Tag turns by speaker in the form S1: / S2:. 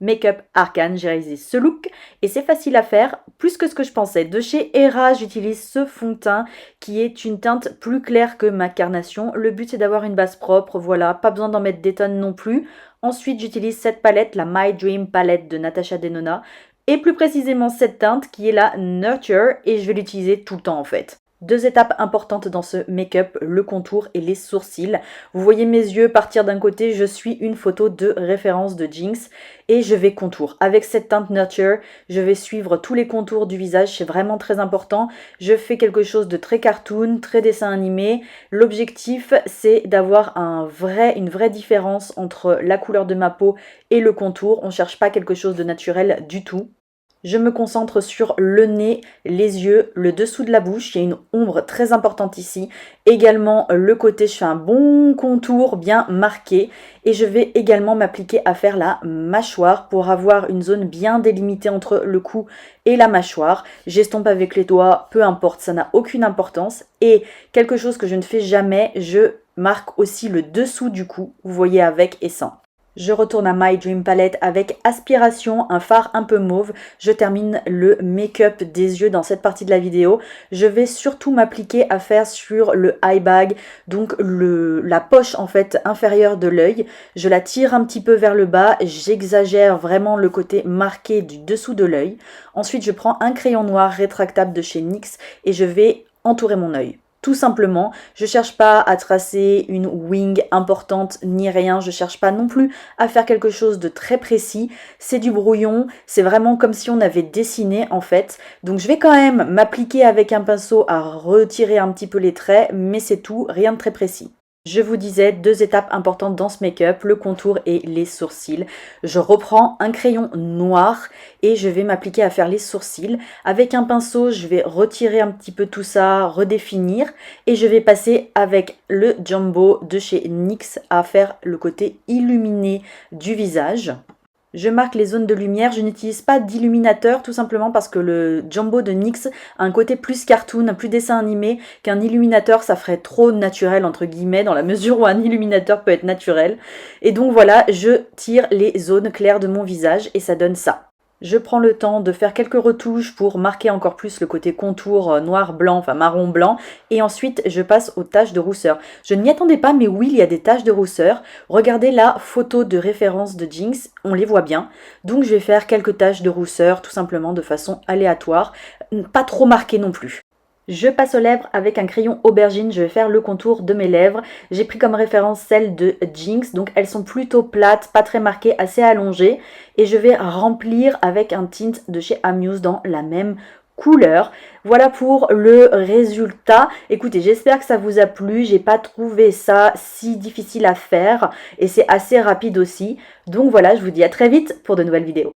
S1: Make-up Arcane, j'ai réalisé ce look et c'est facile à faire, plus que ce que je pensais. De chez Hera, j'utilise ce fond de teint qui est une teinte plus claire que ma carnation. Le but c'est d'avoir une base propre, voilà, pas besoin d'en mettre des tonnes non plus. Ensuite, j'utilise cette palette, la My Dream palette de Natasha Denona, et plus précisément cette teinte qui est la Nurture et je vais l'utiliser tout le temps en fait. Deux étapes importantes dans ce make-up, le contour et les sourcils. Vous voyez mes yeux partir d'un côté, je suis une photo de référence de Jinx et je vais contour. Avec cette teinte Nurture, je vais suivre tous les contours du visage, c'est vraiment très important. Je fais quelque chose de très cartoon, très dessin animé. L'objectif, c'est d'avoir une vraie différence entre la couleur de ma peau et le contour. On ne cherche pas quelque chose de naturel du tout. Je me concentre sur le nez, les yeux, le dessous de la bouche. Il y a une ombre très importante ici. Également le côté, je fais un bon contour bien marqué. Et je vais également m'appliquer à faire la mâchoire pour avoir une zone bien délimitée entre le cou et la mâchoire. J'estompe avec les doigts, peu importe, ça n'a aucune importance. Et quelque chose que je ne fais jamais, je marque aussi le dessous du cou. Vous voyez avec et sans. Je retourne à My Dream Palette avec Aspiration, un fard un peu mauve. Je termine le make-up des yeux dans cette partie de la vidéo. Je vais surtout m'appliquer à faire sur le eye bag, donc la poche en fait inférieure de l'œil. Je la tire un petit peu vers le bas, j'exagère vraiment le côté marqué du dessous de l'œil. Ensuite, je prends un crayon noir rétractable de chez NYX et je vais entourer mon œil. Tout simplement, je cherche pas à tracer une wing importante ni rien, je cherche pas non plus à faire quelque chose de très précis, c'est du brouillon, c'est vraiment comme si on avait dessiné en fait, donc je vais quand même m'appliquer avec un pinceau à retirer un petit peu les traits, mais c'est tout, rien de très précis. Je vous disais, deux étapes importantes dans ce make-up, le contour et les sourcils. Je reprends un crayon noir et je vais m'appliquer à faire les sourcils. Avec un pinceau, je vais retirer un petit peu tout ça, redéfinir. Et je vais passer avec le Jumbo de chez NYX à faire le côté illuminé du visage. Je marque les zones de lumière, je n'utilise pas d'illuminateur tout simplement parce que le Jumbo de NYX a un côté plus cartoon, plus dessin animé qu'un illuminateur, ça ferait trop naturel entre guillemets dans la mesure où un illuminateur peut être naturel. Et donc voilà, je tire les zones claires de mon visage et ça donne ça. Je prends le temps de faire quelques retouches pour marquer encore plus le côté contour noir-blanc, enfin marron-blanc. Et ensuite, je passe aux taches de rousseur. Je ne m'y attendais pas, mais oui, il y a des taches de rousseur. Regardez la photo de référence de Jinx, on les voit bien. Donc je vais faire quelques taches de rousseur, tout simplement de façon aléatoire. Pas trop marquées non plus. Je passe aux lèvres avec un crayon aubergine, je vais faire le contour de mes lèvres. J'ai pris comme référence celle de Jinx, donc elles sont plutôt plates, pas très marquées, assez allongées. Et je vais remplir avec un tint de chez Amuse dans la même couleur. Voilà pour le résultat. Écoutez, j'espère que ça vous a plu. J'ai pas trouvé ça si difficile à faire et c'est assez rapide aussi. Donc voilà, je vous dis à très vite pour de nouvelles vidéos.